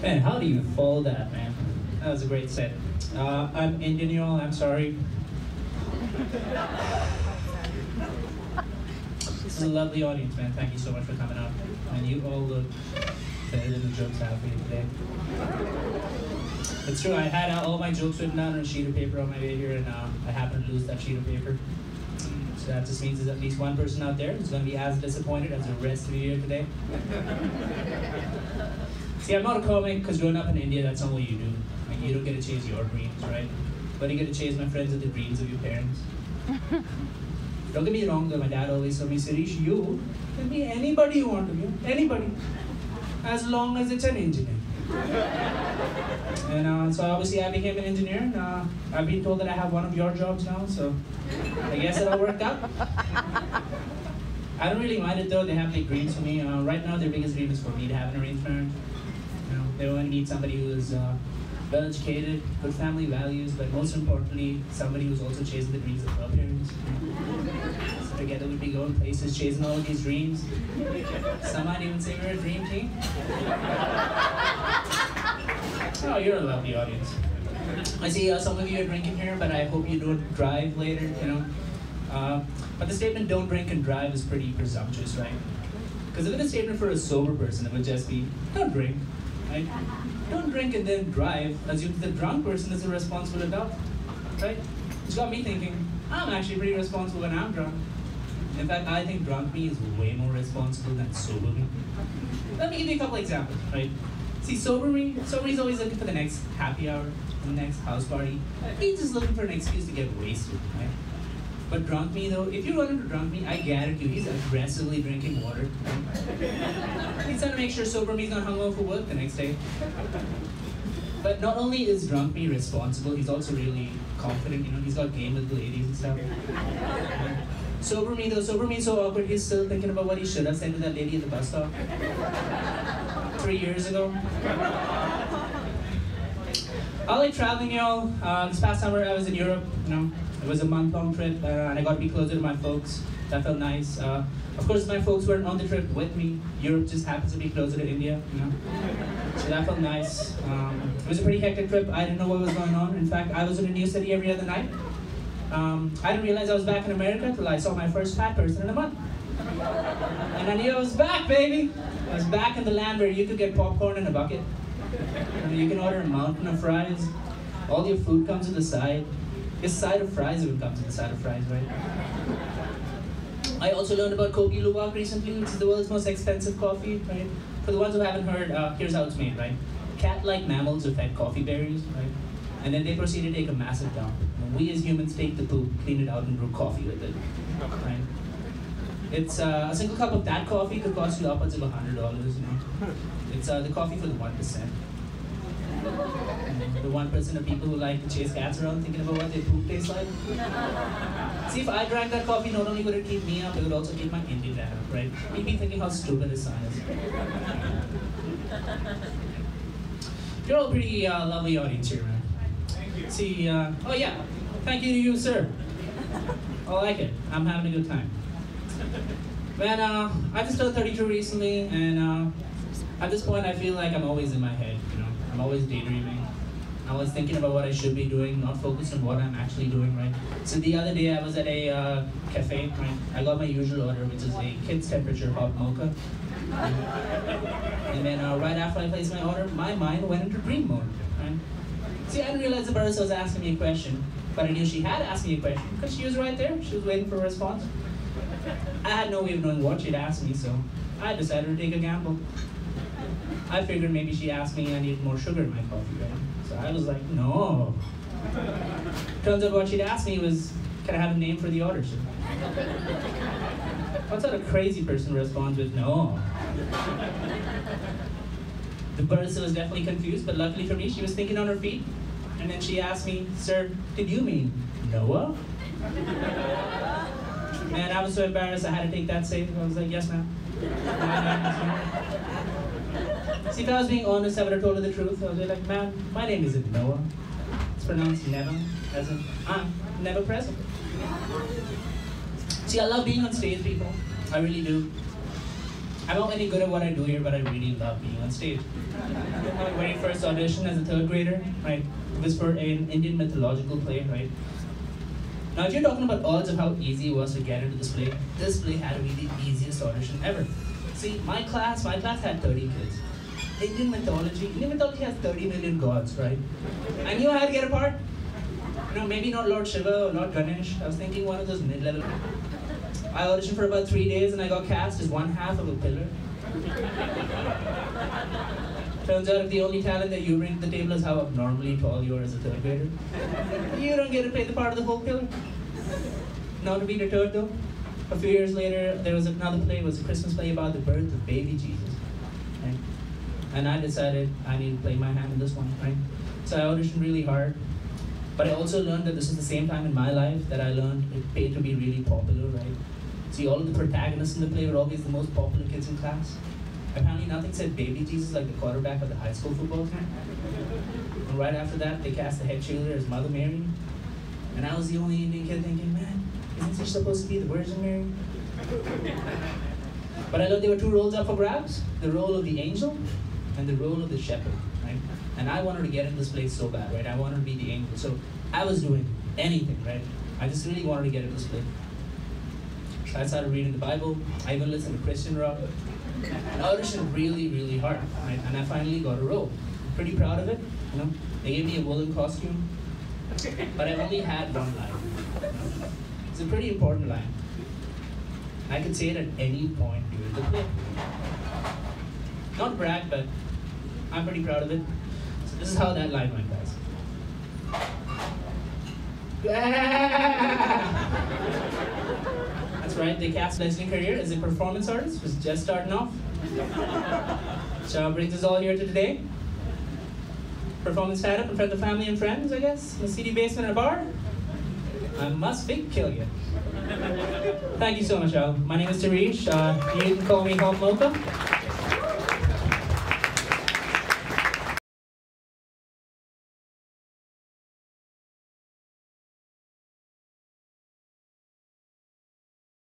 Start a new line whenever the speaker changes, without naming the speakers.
Man, how do you follow that, man? That was a great set. I'm Indian, y'all. I'm sorry. This is a lovely audience, man. Thank you so much for coming out. And you all look better than the jokes I have for you today. It's true, I had all my jokes written down on a sheet of paper on my way here, and I happened to lose that sheet of paper. So that just means there's at least one person out there who's going to be as disappointed as the rest of you here today. See, I'm not a comic because growing up in India, that's not what you do. Like, you don't get to chase your dreams, right? But you get to chase, my friends, are the dreams of your parents. Don't get me wrong though, my dad always told me, Sirish, you can be anybody you want to be, anybody. As long as it's an engineer. And so obviously I became an engineer, and I've been told that I have one of your jobs now, so I guess it'll work out. I don't really mind it though, they have big dreams for me. Right now their biggest dream is for me to have an arranged marriage. You know, they want to meet somebody who is well educated, good family values, but most importantly, somebody who's also chasing the dreams of her parents. So together we'd be going places, chasing all of these dreams. Some might even say we're a dream team. Oh, you're a lovely audience. I see some of you are drinking here, but I hope you don't drive later, you know. But the statement, don't drink and drive, is pretty presumptuous, right? Because if it's a statement for a sober person, it would just be, don't drink, right? Don't drink and then drive, assumes the drunk person is a responsible adult, right? Which got me thinking, I'm actually pretty responsible when I'm drunk. In fact, I think drunk me is way more responsible than sober me. Let me give you a couple examples, right? See, sober me is always looking for the next happy hour, the next house party. He's just looking for an excuse to get wasted, right? But drunk me though, if you run into drunk me, I guarantee you, he's aggressively drinking water. Right? He's trying to make sure sober me's not hungover for work the next day. But not only is drunk me responsible, he's also really confident, you know, he's got game with the ladies and stuff. Sober me though, sober me so awkward, he's still thinking about what he should have said to that lady at the bus stop 3 years ago. I like traveling, y'all. This past summer I was in Europe, you know. It was a month-long trip, and I got to be closer to my folks. That felt nice. Of course, my folks weren't on the trip with me. Europe just happens to be closer to India, you know. So that felt nice. It was a pretty hectic trip. I didn't know what was going on. In fact, I was in a new city every other night. I didn't realize I was back in America until I saw my first fat person in a month. And I knew I was back, baby. I was back in the land where you could get popcorn in a bucket. You can order a mountain of fries. All your food comes to the side. Your side of fries even comes to the side of fries, right? I also learned about Kopi Luwak recently, which is the world's most expensive coffee, right? For the ones who haven't heard, here's how it's made, right? Cat-like mammals are fed coffee berries, right? And then they proceed to take a massive dump. And we as humans take the poop, clean it out, and brew coffee with it, right? It's a single cup of that coffee could cost you upwards of $100, you know? It's the coffee for the 1%. The 1% of people who like to chase cats around thinking about what their poop tastes like. See, if I drank that coffee, not only would it keep me up, it would also keep my Indian dad up, right? He'd be thinking how stupid his son is. You're all pretty lovely audience here, man.
Thank you.
See, oh yeah, thank you to you, sir. I like it. I'm having a good time. Man, I just turned 32 recently, and at this point, I feel like I'm always in my head, you know? I'm always daydreaming. I'm always thinking about what I should be doing, not focused on what I'm actually doing, right? So the other day, I was at a cafe, right? I got my usual order, which is a kid's temperature hot mocha. And then right after I placed my order, my mind went into dream mode, right? See, I didn't realize the barista was asking me a question, but I knew she had asked me a question because she was right there. She was waiting for a response. I had no way of knowing what she'd asked me, so I decided to take a gamble. I figured maybe she asked me I needed more sugar in my coffee, right? So I was like, no. Turns out what she'd asked me was, can I have a name for the order, sir? What sort of crazy person responds with no? The barista was definitely confused, but luckily for me, she was thinking on her feet. And then she asked me, sir, did you mean Noah? Man, I was so embarrassed I had to take that safe. I was like, yes, ma'am. See, if I was being honest, I would have told her the truth. I would be like, ma'am, my name isn't Noah. It's pronounced never, as in I'm never present. See, I love being on stage, people. I really do. I'm not any good at what I do here, but I really love being on stage. My very first audition as a third grader, right, was for an Indian mythological play, right? Now, if you're talking about odds of how easy it was to get into this play had to be the easiest audition ever. See, my class had 30 kids. Indian mythology has 30 million gods, right? I knew I had to get a part. Maybe not Lord Shiva or Lord Ganesh. I was thinking one of those mid-level. I auditioned for about 3 days and I got cast as one half of a pillar. Turns out if the only talent that you bring to the table is how abnormally tall you are as a third grader, you don't get to play the part of the whole pillar. Not to be deterred though, a few years later there was another play, it was a Christmas play about the birth of baby Jesus. Right? And I decided I need to play my hand in this one, right? So I auditioned really hard. But I also learned that this is the same time in my life that I learned it paid to be really popular, right? See, all of the protagonists in the play were always the most popular kids in class. Apparently nothing said baby Jesus like the quarterback of the high school football team. And right after that, they cast the head cheerleader as Mother Mary. And I was the only Indian kid thinking, man, isn't she supposed to be the Virgin Mary? But I learned there were two roles up for grabs, the role of the angel and the role of the shepherd, right? And I wanted to get in this place so bad, right? I wanted to be the angel. So I was doing anything, right? I just really wanted to get in this place. So I started reading the Bible. I even listened to Christian rock. And I auditioned really, really hard, right? And I finally got a role. I'm pretty proud of it, They gave me a woolen costume, but I only had one line. It's a pretty important line. I could say it at any point during the play. Not brag, but I'm pretty proud of it. So this is how that line went, guys. That's right, they cast Leslie career as a performance artist, was just starting off. So brings us all here to today. Performance stand-up in front of family and friends, I guess, in a seedy basement at a bar. I must big kill you. Thank you so much, Al. My name is Tarish. You can call me Home Mocha.